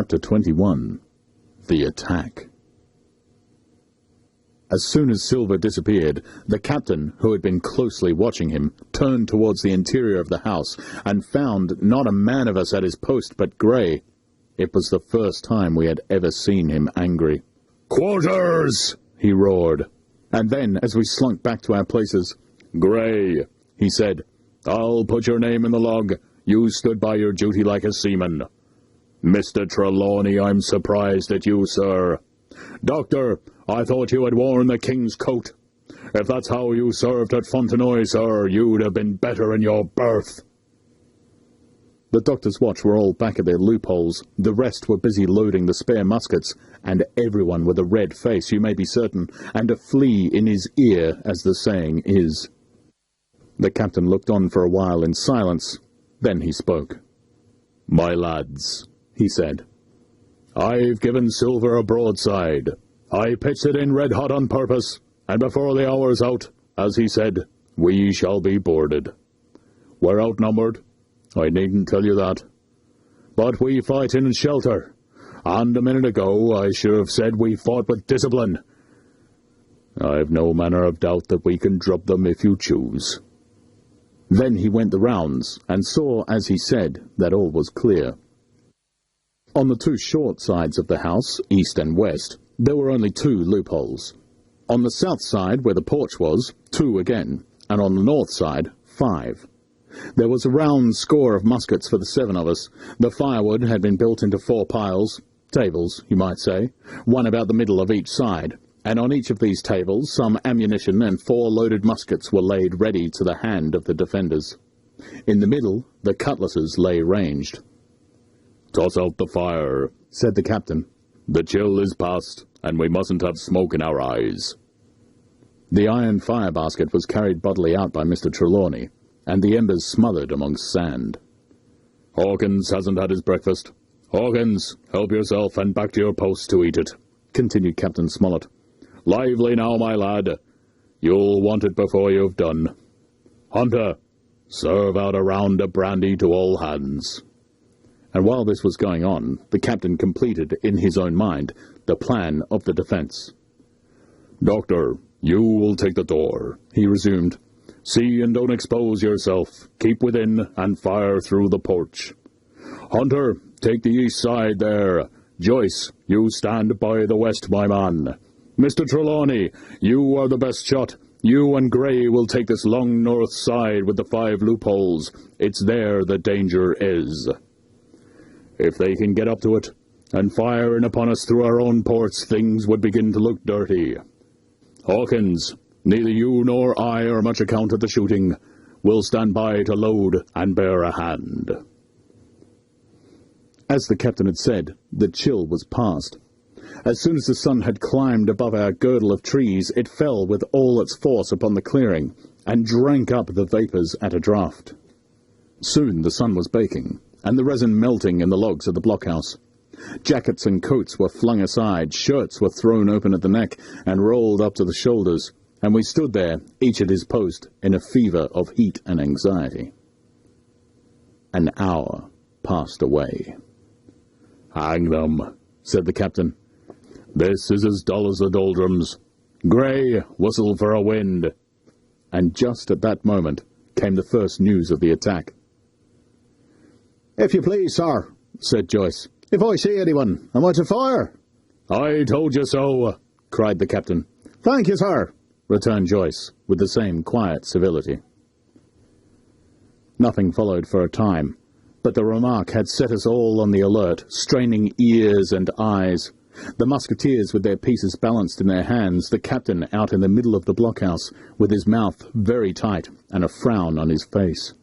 Chapter 21. The Attack. As soon as Silver disappeared, the captain, who had been closely watching him, turned towards the interior of the house and found not a man of us at his post but Grey. It was the first time we had ever seen him angry. "Quarters!" he roared. And then, as we slunk back to our places, "Grey," he said, "I'll put your name in the log. You stood by your duty like a seaman." "Mr. Trelawney, I'm surprised at you, sir." "Doctor, I thought you had worn the king's coat. If that's how you served at Fontenoy, sir, you'd have been better in your berth." The doctor's watch were all back at their loopholes, the rest were busy loading the spare muskets, and everyone with a red face, you may be certain, and a flea in his ear, as the saying is. The captain looked on for a while in silence. Then he spoke. "My lads," he said, "I've given Silver a broadside. I pitched it in red-hot on purpose, and before the hour's out, as he said, we shall be boarded. We're outnumbered, I needn't tell you that. But we fight in shelter, and a minute ago I should have said we fought with discipline. I've no manner of doubt that we can drub them if you choose." Then he went the rounds, and saw, as he said, that all was clear. On the two short sides of the house, east and west, there were only 2 loopholes. On the south side, where the porch was, 2 again, and on the north side, 5. There was a round score of muskets for the 7 of us. The firewood had been built into 4 piles, tables, you might say, one about the middle of each side, and on each of these tables some ammunition and 4 loaded muskets were laid ready to the hand of the defenders. In the middle, the cutlasses lay ranged. "Toss out the fire," said the captain. "The chill is past, and we mustn't have smoke in our eyes." The iron fire basket was carried bodily out by Mr. Trelawney, and the embers smothered amongst sand. "Hawkins hasn't had his breakfast. Hawkins, help yourself and back to your post to eat it," continued Captain Smollett. "Lively now, my lad. You'll want it before you've done. Hunter, serve out a round of brandy to all hands." And while this was going on, the captain completed, in his own mind, the plan of the defence. "Doctor, you will take the door," he resumed. "See and don't expose yourself. Keep within and fire through the porch. Hunter, take the east side there. Joyce, you stand by the west, my man. Mr. Trelawney, you are the best shot. You and Grey will take this long north side with the 5 loopholes. It's there the danger is. If they can get up to it, and fire in upon us through our own ports, things would begin to look dirty. Hawkins, neither you nor I are much account at the shooting. We'll stand by to load and bear a hand." As the captain had said, the chill was past. As soon as the sun had climbed above our girdle of trees, it fell with all its force upon the clearing, and drank up the vapours at a draught. Soon the sun was baking, and the resin melting in the logs of the blockhouse. Jackets and coats were flung aside, shirts were thrown open at the neck and rolled up to the shoulders, and we stood there, each at his post, in a fever of heat and anxiety. An hour passed away. "Hang them," said the captain. "This is as dull as the doldrums. Grey, whistle for a wind." And just at that moment came the first news of the attack. "If you please, sir," said Joyce, "if I see anyone, am I to fire?" "I told you so," cried the captain. "Thank you, sir," returned Joyce, with the same quiet civility. Nothing followed for a time, but the remark had set us all on the alert, straining ears and eyes. The musketeers with their pieces balanced in their hands, the captain out in the middle of the blockhouse, with his mouth very tight and a frown on his face.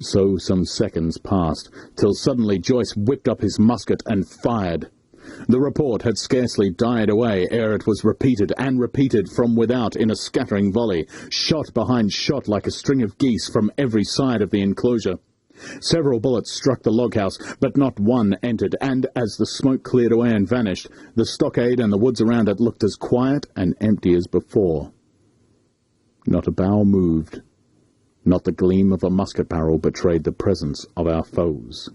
So some seconds passed, till suddenly Joyce whipped up his musket and fired. The report had scarcely died away ere it was repeated and repeated from without in a scattering volley, shot behind shot like a string of geese from every side of the enclosure. Several bullets struck the log-house, but not one entered, and as the smoke cleared away and vanished, the stockade and the woods around it looked as quiet and empty as before. Not a bough moved. Not the gleam of a musket barrel betrayed the presence of our foes.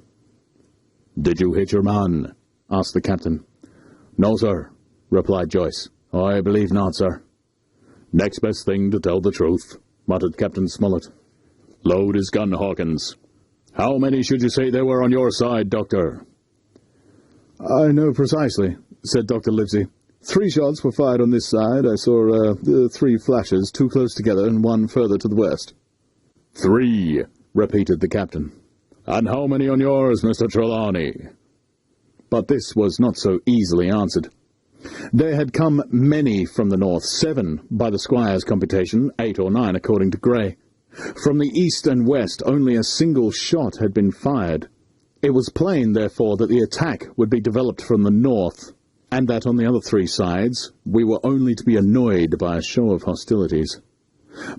"Did you hit your man?" asked the captain. "No, sir," replied Joyce. "I believe not, sir." "Next best thing to tell the truth," muttered Captain Smollett. "Load his gun, Hawkins. How many should you say there were on your side, Doctor?" "I know precisely," said Dr. Livesey. 3 shots were fired on this side. I saw 3 flashes, 2 close together and 1 further to the west. 3, repeated the captain. "And how many on yours, Mr. Trelawney?" But this was not so easily answered. There had come many from the north, 7 by the squire's computation, 8 or 9 according to Grey. From the east and west only a single shot had been fired. It was plain, therefore, that the attack would be developed from the north, and that on the other 3 sides we were only to be annoyed by a show of hostilities.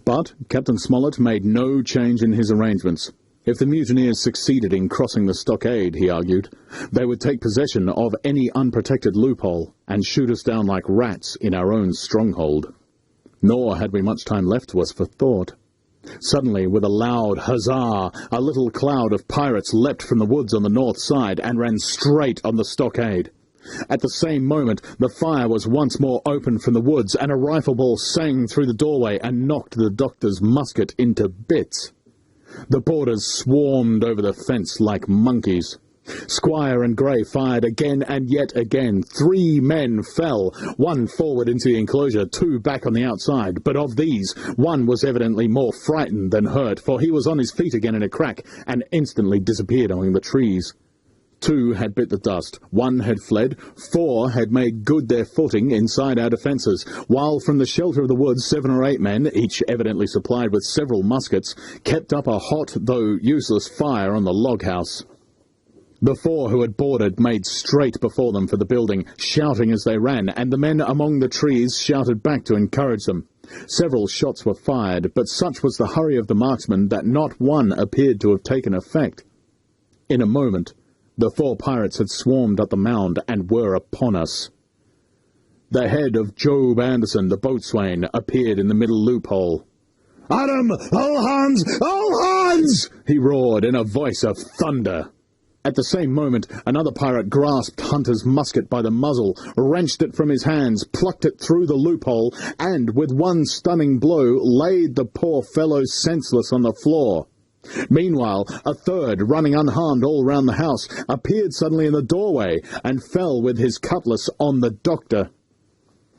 But Captain Smollett made no change in his arrangements. If the mutineers succeeded in crossing the stockade, he argued, they would take possession of any unprotected loophole and shoot us down like rats in our own stronghold. Nor had we much time left to us for thought. Suddenly, with a loud huzzah, a little cloud of pirates leapt from the woods on the north side and ran straight on the stockade. At the same moment, the fire was once more opened from the woods, and a rifle ball sang through the doorway and knocked the doctor's musket into bits. The boarders swarmed over the fence like monkeys. Squire and Grey fired again and yet again. 3 men fell, 1 forward into the enclosure, 2 back on the outside. But of these, 1 was evidently more frightened than hurt, for he was on his feet again in a crack, and instantly disappeared among the trees. 2 had bit the dust, 1 had fled, 4 had made good their footing inside our defences, while from the shelter of the woods 7 or 8 men, each evidently supplied with several muskets, kept up a hot though useless fire on the log-house. The 4 who had boarded made straight before them for the building, shouting as they ran, and the men among the trees shouted back to encourage them. Several shots were fired, but such was the hurry of the marksmen that not one appeared to have taken effect. In a moment, the 4 pirates had swarmed up the mound and were upon us. The head of Job Anderson, the boatswain, appeared in the middle loophole. "At 'em! All hands! All hands!" he roared in a voice of thunder. At the same moment, another pirate grasped Hunter's musket by the muzzle, wrenched it from his hands, plucked it through the loophole, and, with one stunning blow, laid the poor fellow senseless on the floor. Meanwhile, a 3rd, running unharmed all round the house, appeared suddenly in the doorway, and fell with his cutlass on the doctor.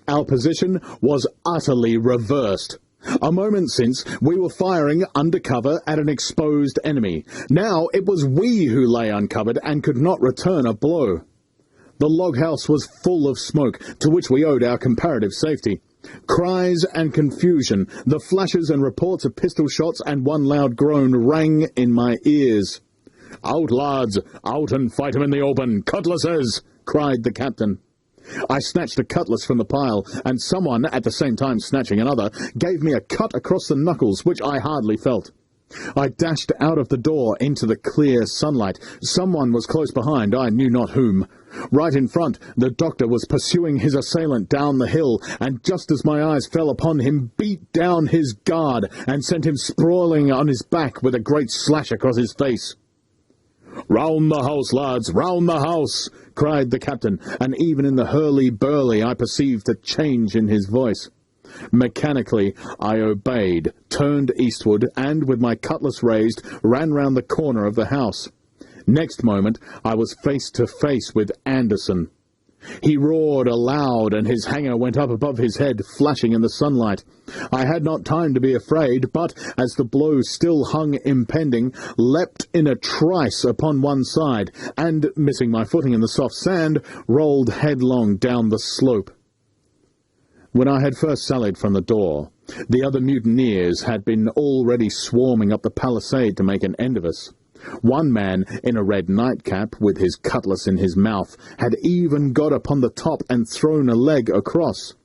Our position was utterly reversed. A moment since, we were firing under cover at an exposed enemy. Now it was we who lay uncovered and could not return a blow. The log-house was full of smoke, to which we owed our comparative safety. Cries and confusion, the flashes and reports of pistol shots, and one loud groan rang in my ears. "Out, lads! Out and fight 'em in the open! Cutlasses!" cried the captain. I snatched a cutlass from the pile, and someone, at the same time snatching another, gave me a cut across the knuckles, which I hardly felt. I dashed out of the door into the clear sunlight. Someone was close behind, I knew not whom. Right in front, the doctor was pursuing his assailant down the hill, and just as my eyes fell upon him, beat down his guard, and sent him sprawling on his back with a great slash across his face. "Round the house, lads, round the house!" cried the captain, and even in the hurly-burly I perceived a change in his voice. Mechanically I obeyed, turned eastward, and, with my cutlass raised, ran round the corner of the house. Next moment I was face to face with Anderson. He roared aloud, and his hanger went up above his head, flashing in the sunlight. I had not time to be afraid, but, as the blow still hung impending, leapt in a trice upon one side, and, missing my footing in the soft sand, rolled headlong down the slope. When I had first sallied from the door, the other mutineers had been already swarming up the palisade to make an end of us. One man, in a red nightcap, with his cutlass in his mouth, had even got upon the top and thrown a leg across.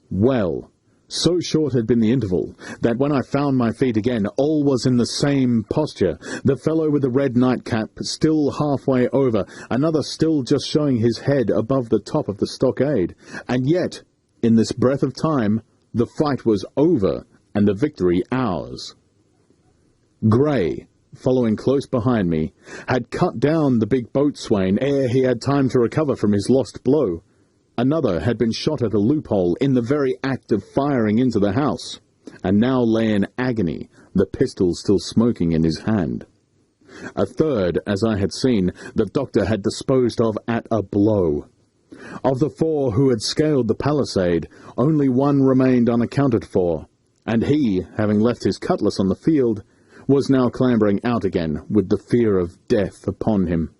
Well, so short had been the interval, that when I found my feet again, all was in the same posture, the fellow with the red nightcap still halfway over, another still just showing his head above the top of the stockade, and yet, in this breath of time, the fight was over, and the victory ours. Grey, following close behind me, had cut down the big boatswain ere he had time to recover from his lost blow. Another had been shot at a loophole in the very act of firing into the house, and now lay in agony, the pistol still smoking in his hand. A third, as I had seen, the doctor had disposed of at a blow. Of the 4 who had scaled the palisade, only one remained unaccounted for, and he, having left his cutlass on the field, was now clambering out again with the fear of death upon him.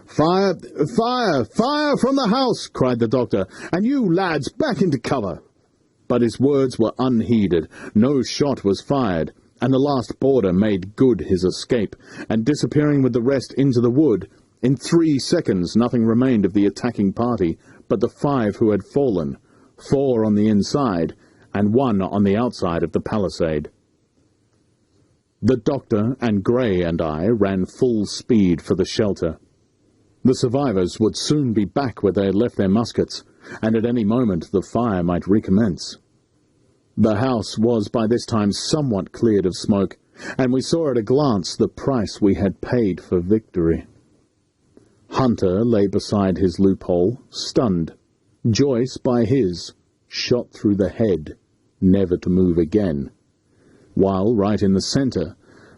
"Fire! Fire! Fire from the house!" cried the doctor, "and you, lads, back into cover!" But his words were unheeded. No shot was fired, and the last boarder made good his escape, and disappearing with the rest into the wood, in 3 seconds nothing remained of the attacking party but the 5 who had fallen, 4 on the inside, and 1 on the outside of the palisade. The doctor and Grey and I ran full speed for the shelter. The survivors would soon be back where they had left their muskets, and at any moment the fire might recommence. The house was by this time somewhat cleared of smoke, and we saw at a glance the price we had paid for victory. Hunter lay beside his loophole, stunned. Joyce by his, shot through the head, never to move again, while right in the centre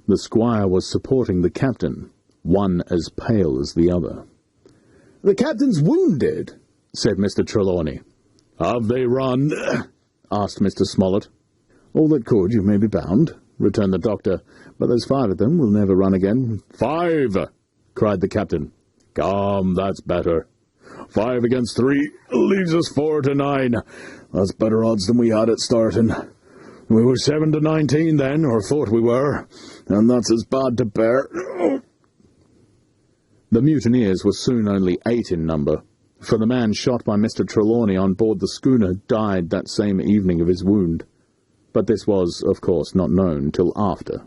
the squire was supporting the captain, one as pale as the other. "The captain's wounded," said Mr. Trelawney. "Have they run?" asked Mr. Smollett. "All that could, you may be bound," returned the doctor, "but there's 5 of them will never run again." "5!" cried the captain. "Come, that's better. 5 against 3 leaves us 4 to 9. That's better odds than we had at starting. We were 7 to 19 then, or thought we were, and that's as bad to bear." The mutineers were soon only 8 in number, for the man shot by Mr. Trelawney on board the schooner died that same evening of his wound. But this was, of course, not known till after.